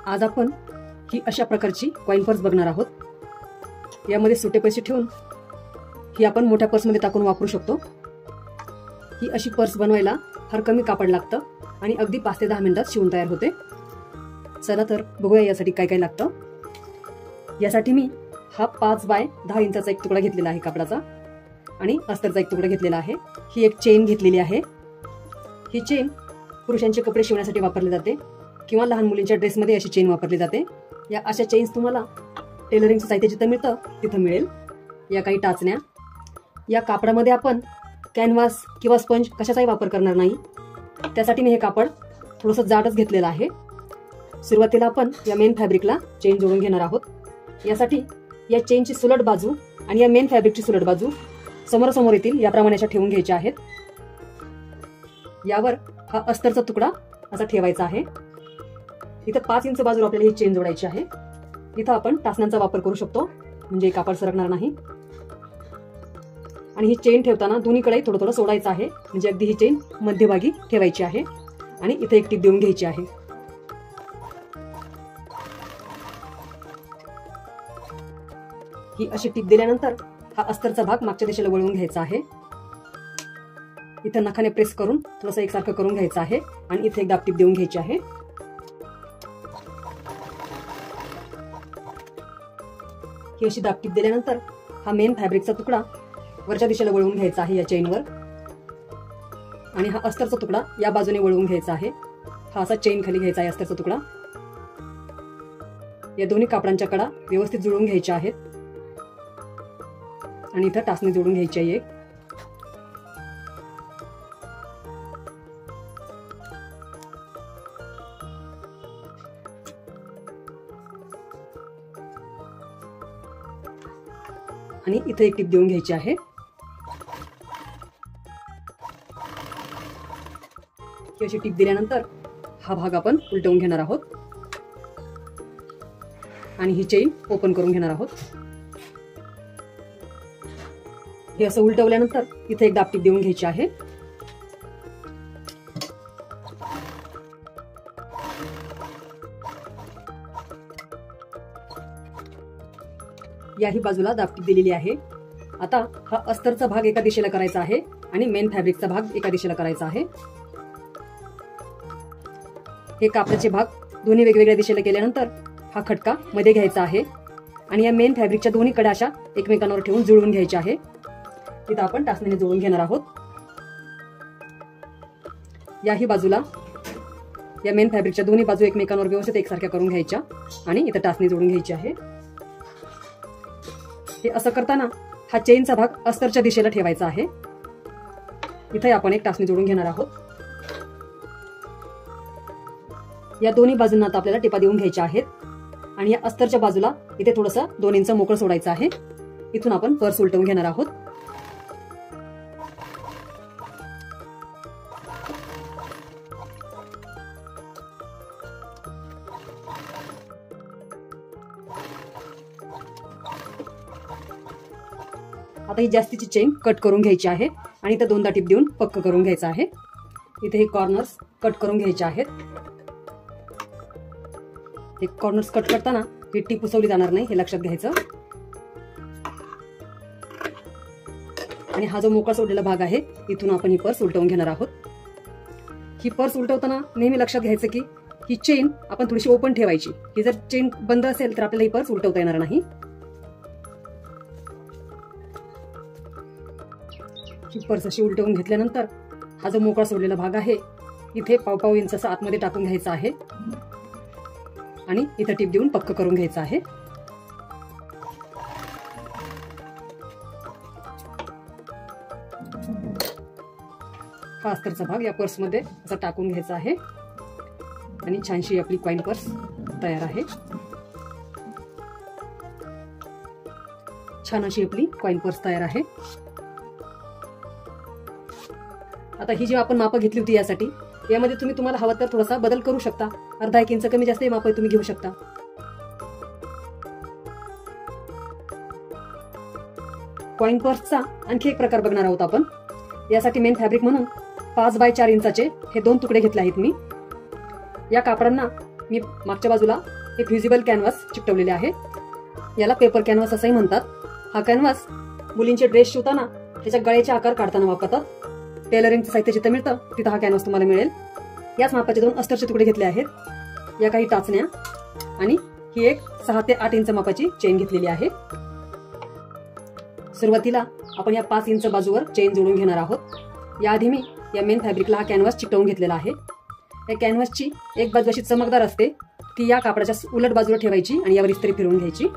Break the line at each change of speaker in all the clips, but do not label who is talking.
आज आपण ही अशा प्रकारची कॉइन पर्स बघणार आहोत। यामध्ये सुटे पैसे ठेवून ही आपण मोठ्या पर्समध्ये टाकून वापरू शकतो। ही अशी पर्स बनवायला फार कमी कापड लागतं आणि अगदी 5 ते 10 मिनिटात शिवून तयार होते। चला तर बघूया यासाठी काय काय लागतं। यासाठी मी हा 5 बाय 10 इंचाचा एक तुकडा घेतलेला आहे कापडाचा आणि अस्तरचा एक तुकडा घेतलेला आहे। ही एक चेन घेतलेली आहे। ही चेन पुरुषांचे कपडे शिवण्यासाठी वापरली जाते किंवा लहान मुलींच्या ड्रेसमध्ये अशी चेन वापरली जाते। या अशा चेन्स तुम्हाला टेलरिंगचं साहित्य जिथं मिळतं तिथं मिळेल। या काही टाचण्या। या कापडामध्ये आपण कॅनव्हास किंवा स्पंज कशाचाही वापर करणार नाही, त्यासाठी मी हे कापड थोडंसं जाडच घेतलेलं आहे। सुरुवातीला आपण या मेन फॅब्रिकला चेन जोडून घेणार आहोत। यासाठी या चेनची सुलट बाजू आणि या मेन फॅब्रिकची सुलट बाजू समोरासमोर येतील याप्रमाणे अशा ठेवून घ्यायच्या आहेत। यावर हा अस्तरचा तुकडा असा ठेवायचा आहे। इथं 5 इंच बाजूला आपल्याला ही चेन जोडायची आहे। इथं आपण टाचण्यांचा वापर करू शकतो, म्हणजे कापड सरकणार नाही। आणि ही चेन ठेवताना दोन्हीकडे थोडं थोडं सोडायचं आहे, म्हणजे अगदी ही चेन मध्यभागी ठेवायची आहे आणि इथे एक टीप देऊन घ्यायची आहे। ही अशी टीप दिल्यानंतर हा अस्तरचा भाग मागच्या दिशेला वळवून घ्यायचा आहे। इथं नखाने प्रेस करून थोडंसं एकसारखं करून घ्यायचं आहे आणि इथे एक दाब टीप देऊन घ्यायची आहे। ही अशी दाब टीप दिल्यानंतर हा मेन फॅब्रिकचा तुकडा वरच्या दिशेला वळवून घ्यायचा आहे या चेनवर आणि हा अस्तरचा तुकडा या बाजूने वळवून घ्यायचा आहे। हा असा चेन खाली घ्यायचा आहे अस्तरचा तुकडा। या दोन्ही कापडांच्या कडा व्यवस्थित जुळवून घ्यायच्या आहेत आणि इथं टाचणी जोडून घ्यायची आहे एक। आणि इथे एक टीप देऊन घ्यायची आहे। ही अशी टीप दिल्यानंतर हा भाग आपण उलटवून घेणार आहोत आणि ही चेन ओपन करून घेणार आहोत। हे असं उलटवल्यानंतर इथे एक दाब टीप देऊन घ्यायची आहे। याही बाजूला दाब टीप दिलेली आहे। आता हा अस्तरचा भाग एका दिशेला करायचा आहे आणि मेन फॅब्रिकचा भाग एका दिशेला करायचा आहे। हे कापडाचे भाग दोन्ही वेगवेगळ्या दिशेला केल्यानंतर हा खटका मध्ये घ्यायचा आहे आणि या मेन फॅब्रिकच्या दोन्ही कडा अशा एकमेकांवर ठेवून जुळवून घ्यायच्या आहे। इथं आपण टाचणीने जोडून घेणार आहोत। याही बाजूला या मेन फॅब्रिकच्या दोन्ही बाजू एकमेकांवर व्यवस्थित एकसारख्या करून घ्यायच्या आणि इथं टाचणी जोडून घ्यायची आहे। हे असं करताना हा चेनचा भाग अस्तरच्या दिशेला ठेवायचा आहे। इथे आपण एक टाचणी जोडून घेणार आहोत। या दोन्ही बाजूंना आता आपल्याला टिपा देऊन घ्यायच्या आहेत आणि या अस्तरच्या बाजूला इथे थोडंसं 2 इंच मोकळं सोडायचं आहे। इथून आपण पर्स उलटवून घेणार आहोत। आता ही जास्तीची चेन कट करून घ्यायची आहे आणि इथे 2दा टीप देऊन पक्क करून घ्यायचं आहे। इथे हे कॉर्नर्स कट करून घ्यायचे आहेत। हे कॉर्नर्स कट करताना ही टीप पुसवली जाणार नाही, हे लक्षात घ्यायचं। आणि हा जो मोकळा सोडलेला भाग आहे इथून आपण ही पर्स उलटवून घेणार आहोत। ही पर्स उलटवताना नेहमी लक्षात घ्यायचं की ही चेन आपण थोडीशी ओपन ठेवायची। ही जर चेन बंद असेल तर आपल्याला ही पर्स उलटवता येणार नाही। ही पर्स अशी उलटवून घेतल्यानंतर हा जो मोकळा सोडलेला भाग आहे इथे 1.5 इंच आतमध्ये टाकून घ्यायचा आहे आणि इथं टीप देऊन पक्क करून घ्यायचं आहे। हा अस्तरचा भाग या पर्स मध्ये असा टाकून घ्यायचा आहे आणि छानशी आपली कॉइन पर्स तयार आहे। छान अशी आपली कॉइन पर्स तयार आहे। आता ही जी आपण माप घेतली होती यासाठी, यामध्ये तुम्हाला हवं तर थोडासा बदल करू शकता। अर्धा 1 इंच कमी जास्त माप तुम्ही घेऊ शकता। कॉइन पर्सचा आणखी एक प्रकार बघणार आहोत आपण। यासाठी मेन फॅब्रिक म्हणून 5 बाय 4 इंचाचे हे 2 तुकडे घेतले आहेत मी। या कापडांना मी मागच्या बाजूला हे फ्युजिबल कॅनव्हास चिकटवलेले आहे. याला पेपर कॅनव्हास असंही म्हणतात. हा कॅनव्हास मुलींचे ड्रेस शिवताना त्याच्या गळ्याचे आकार काढताना वापरतात. टेलरिंगचं साहित्य जिथं मिळतं तिथं हा कॅनव्हास तुम्हाला मिळेल. याच मापाचे 2 अस्तरचे तुकडे घेतले आहेत. या काही टाचण्या आणि ही एक 6 ते 8 इंच मापाची चेन घेतलेली आहे. सुरुवातीला आपण या 5 इंच बाजूवर चेन जोडून घेणार आहोत. याआधी मी या मेन फॅब्रिकला हा कॅनव्हास चिकटवून घेतलेला आहे. या कॅनव्हासची एक बाजू अशी चमकदार असते, ती या कापडाच्या उलट बाजूला ठेवायची आणि यावर इस्त्री फिरवून घ्यायची.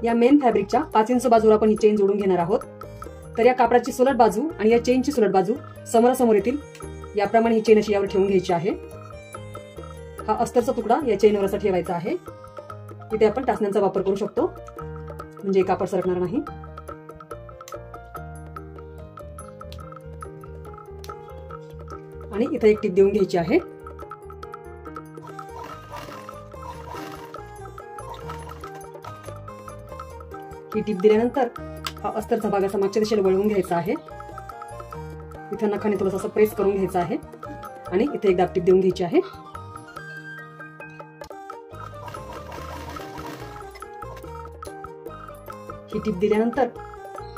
या मेन फॅब्रिकच्या 5 इंच बाजूवर आपण ही चेन जोडून घेणार आहोत. तर या कापडाची सुलट बाजू आणि या चेनची सुलट बाजू समोरासमोर येतील याप्रमाणे ही चेन अशी यावर ठेवून घ्यायची आहे. हा अस्तरचा तुकडा या चेनवर असा ठेवायचा आहे. इथे आपण टाचण्यांचा वापर करू शकतो, म्हणजे कापड सरकणार नाही. आणि इथे एक टीप देऊन घ्यायची आहे. ही टीप दिल्यानंतर हा अस्तरचा भाग असा मागच्या दिशेला वळवून घ्यायचा आहे. इथं नखाने थोडंसं असं प्रेस करून घ्यायचं आहे आणि इथे एक दाब टीप देऊन घ्यायची आहे. ही टीप दिल्यानंतर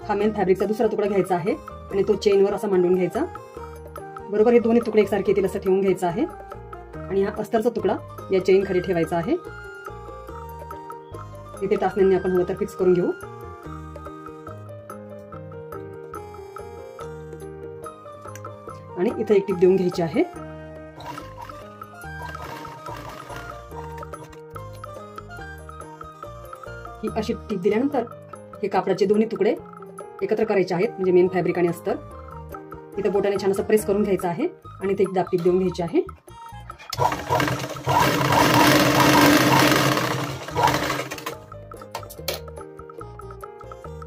हा मेन फॅब्रिकचा दुसरा तुकडा घ्यायचा आहे आणि तो चेनवर असा मांडून घ्यायचा. बरोबर हे दोन्ही तुकडे एकसारखे येतील असं ठेवून घ्यायचा आहे आणि हा अस्तरचा तुकडा या चेन खाली ठेवायचा आहे. इथे टाचण्यांनी आपण हवं तर फिक्स करून घेऊ. आणि इथे एक टीप देऊन घ्यायची आहे. ही अशी टीप दिल्यानंतर हे कापडाचे दोन्ही तुकडे एकत्र करायचे आहेत, म्हणजे मेन फॅब्रिक आणि अस्तर. इथे बोटाने छान असं प्रेस करून घ्यायचं आहे आणि इथे एक दाब टीप देऊन घ्यायची आहे.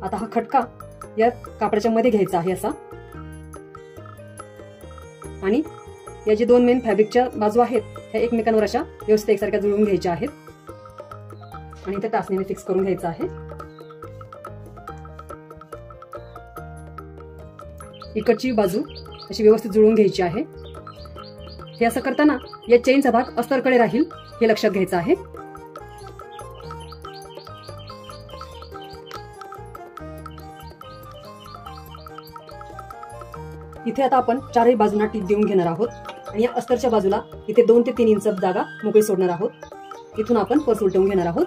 आता हा खटका या कापडाच्या मध्ये घ्यायचा आहे असा, आणि या जे 2 मेन फॅब्रिकच्या बाजू आहेत ह्या एकमेकांवर अशा व्यवस्थित एकसारख्या जुळवून घ्यायच्या आहेत आणि इथे टाचणीने फिक्स करून घ्यायचं आहे. इकडची बाजू अशी व्यवस्थित जुळवून घ्यायची आहे. हे असं करताना या चेनचा भाग अस्तरकडे राहील हे लक्षात घ्यायचं आहे. इथे आता आपण 4ही बाजूंना टीप देऊन घेणार आहोत आणि या अस्तरच्या बाजूला इथे 2 ते 3 इंच जागा मोकळी सोडणार आहोत. इथून आपण पर्स उलटवून घेणार आहोत.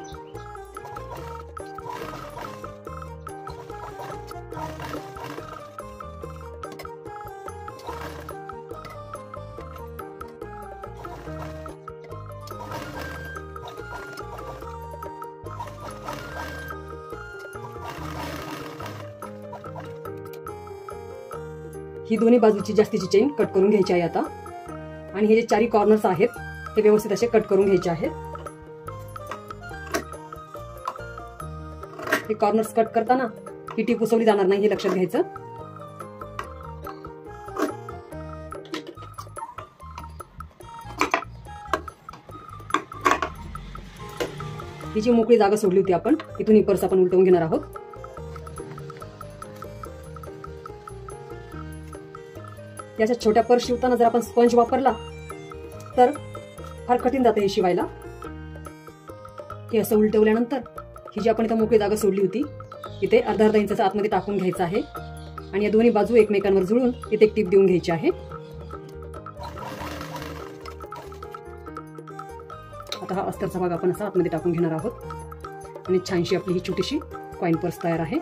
ही दोन्ही बाजूची जास्तीची चेन कट करून घ्यायची आहे आता, आणि हे जे 4 कॉर्नर्स आहेत हे व्यवस्थित असे कट करून घ्यायचे आहेत. हे कॉर्नर्स कट करताना ही टीप उसवली जाणार नाही हे लक्षात घ्यायचं. ही जी मोकळी जागा सोडली होती आपण, इथून ही पर्स आपण उलटवून घेणार आहोत. याच्या छोट्या पर्स शिवताना जर आपण स्पंज वापरला तर फार कठीण जाते हे शिवायला. हे असं उलटवल्यानंतर ही जी आपण इथं मोकळी जागा सोडली होती इथे अर्धा इंचाचा आतमध्ये टाकून घ्यायचं आहे आणि या दोन्ही बाजू एकमेकांवर जुळून इथे एक टीप देऊन घ्यायची आहे. आता हा अस्तरचा भाग आपण असा आतमध्ये टाकून घेणार आहोत आणि छानशी आपली ही छोटीशी कॉइन पर्स तयार आहे.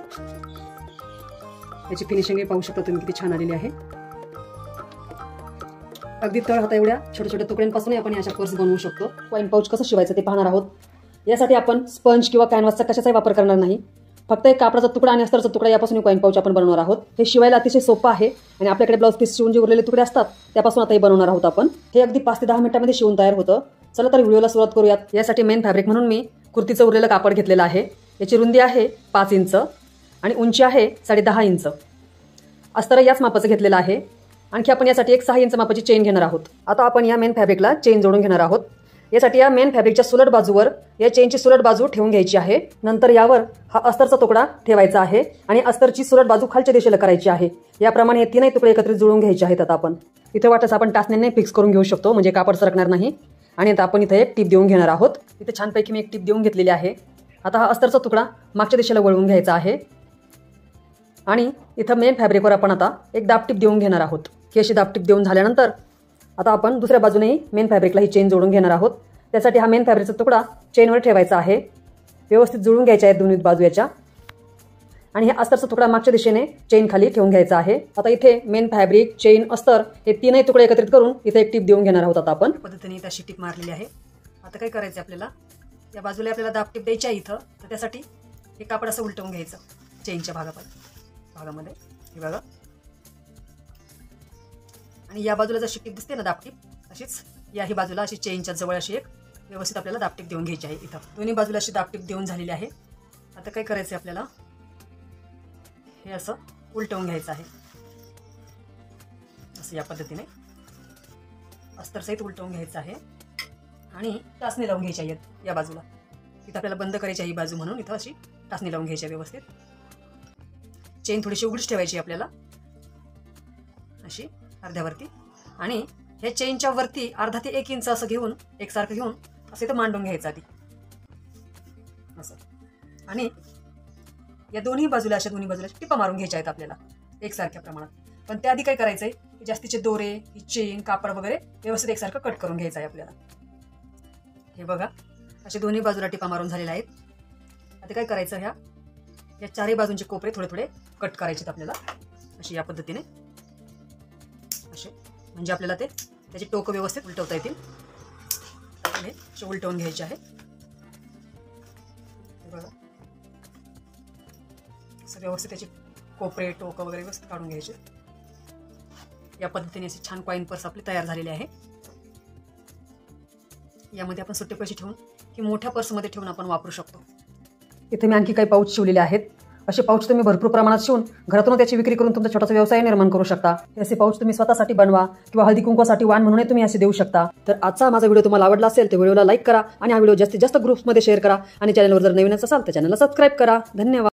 याची फिनिशिंग पाहू शकता तुम्ही किती छान आलेली आहे. अगदी तळ हाता एवढ्या छोट्या छोट्या तुकड्यांपासून आपण अशा पर्स बनवू शकतो. कॉइन पाऊच कसं शिवायचं ते पाहणार आहोत. यासाठी आपण स्पंज किंवा कॅनव्हासचा कशाचाही वापर करणार नाही. फक्त एक कापडाचा तुकडा आणि अस्तरचा तुकडा यापासून कॉइन पाऊच आपण बनवणार आहोत. हे शिवायला अतिशय सोपं आहे आणि आपल्याकडे ब्लाउज पीस शिवून जे उरलेले तुकडे असतात त्यापासून आता हे बनवणार आहोत आपण. हे अगदी 5 ते 10 मिनिटांमध्ये शिवून तयार होतं. चला तर व्हिडिओला सुरुवात करूयात. यासाठी मेन फॅब्रिक म्हणून मी कुर्तीचं उरलेलं कापड घेतलेलं आहे. याची रुंदी आहे 5 इंच आणि उंची आहे 10.5 इंच. अस्तर याच मापाचं घेतलेलं आहे. आणखी आपण यासाठी एक 6 इंच मापाची चेन घेणार आहोत. आता आपण या मेन फॅब्रिकला चेन जोडून घेणार आहोत. यासाठी या मेन फॅब्रिकच्या सुलट बाजूवर या चेनची सुलट बाजू ठेवून घ्यायची आहे. नंतर यावर हा अस्तरचा तुकडा ठेवायचा आहे आणि अस्तरची सुलट बाजू खालच्या दिशेला करायची आहे. याप्रमाणे हे 3ही तुकडे एकत्रित जुळून घ्यायचे आहेत. आता आपण इथे वाटल्यास आपण टाचण्यांनी फिक्स करून घेऊ शकतो, म्हणजे कापड सरकणार नाही. आणि आता आपण इथे एक टीप देऊन घेणार आहोत। इथे छानपैकी मी एक टीप देऊन घेतलेली आहे। आता हा अस्तरचा तुकडा मागच्या दिशेला वळवून घ्यायचा आहे आणि इथं मेन फॅब्रिकवर आपण आता एक दाबटीप देऊन घेणार आहोत। ही अशी दाबटीप देऊन झाल्यानंतर आता आपण दुसऱ्या बाजूनेही मेन फॅब्रिकला ही चेन जोडून घेणार आहोत। त्यासाठी हा मेन फॅब्रिकचा तुकडा चेनवर ठेवायचा आहे, व्यवस्थित जुळून घ्यायचा आहे दोन्ही बाजू याच्या, आणि हे अस्तरचा तुकडा मागच्या दिशेने चेन खाली ठेवून घ्यायचा आहे। आता इथे मेन फॅब्रिक, चेन, अस्तर हे तीनही तुकडे एकत्रित करून इथे एक टीप देऊन घेणार आहोत। आता आपण पद्धतीने इथे अशी टीप मारलेली आहे। आता काय करायचं आपल्याला, या बाजूला आपल्याला दाबटीप द्यायची आहे इथं, तर त्यासाठी हे कापड असं उलटवून घ्यायचं चेनच्या भागामध्ये, हे बघा, आणि या बाजूला जशी टीप दिसते ना दाबटीप, अशीच याही बाजूला अशी चेनच्या जवळ अशी एक व्यवस्थित आपल्याला दाबटीप देऊन घ्यायची आहे। इथं दोन्ही बाजूला अशी दाबटीप देऊन झालेली आहे। आता काय करायचं आपल्याला, हे असं उलटवून घ्यायचं आहे, असं या पद्धतीने अस्तर सहित उलटवून घ्यायचं आहे आणि टाचणी लावून घ्यायची आहे या बाजूला। इथं आपल्याला बंद करायची आहे ही बाजू, म्हणून इथं अशी टाचणी लावून घ्यायची आहे व्यवस्थित। चेन थोडीशी उघडीच ठेवायची आपल्याला, अशी अर्ध्यावरती, आणि हे चेनच्या वरती अर्धा ते 1 इंच असं घेऊन, एकसारखं घेऊन असं इथं मांडून घ्यायचं आधी असं, आणि या दोन्ही बाजूला टिपा मारून घ्यायच्या आहेत आपल्याला एकसारख्या प्रमाणात। पण त्याआधी काय करायचंय, जास्तीचे दोरे, ही चेन, कापड वगैरे व्यवस्थित एकसारखं कट करून घ्यायचं आहे आपल्याला। हे बघा, असे दोन्ही बाजूला टिपा मारून झालेल्या आहेत। आता काय करायचं, या चारही बाजूंचे कोपरे थोडे थोडे कट करायचे आपल्याला, अशी या पद्धतीने, असे, म्हणजे आपल्याला त्याची टोकं व्यवस्थित उलटवता येतील। हे असे उलटवून घ्यायचे आहे, बघा, असं व्यवस्थित त्याची कोपरे, टोकं वगैरे व्यवस्थित काढून घ्यायचे। या पद्धतीने अशी छान कॉइन पर्स आपली तयार झालेली आहे। यामध्ये आपण सुट्टे पैसे ठेवून की मोठ्या पर्समध्ये ठेवून आपण वापरू शकतो। इथे मी आणखी काही पाऊच शिवलेले आहेत। असे पाऊच तुम्ही भरपूर प्रमाणात शिवून घरातून त्याची विक्री करून तुमचा छोटासा व्यवसाय निर्माण करू शकता। हे असे पाऊच तुम्ही स्वतःसाठी बनवा किंवा हळदी कुंकवासाठी वाण म्हणून तुम्ही असे देऊ शकता। तर आजचा माझा व्हिडिओ तुम्हाला आवडला असेल तर व्हिडिओला लाईक करा आणि हा व्हिडिओ जास्तीत जास्त ग्रुप्समध्ये शेअर करा, आणि चॅनलवर जर नवीन असाल तर चॅनलला सबस्क्राईब करा। धन्यवाद।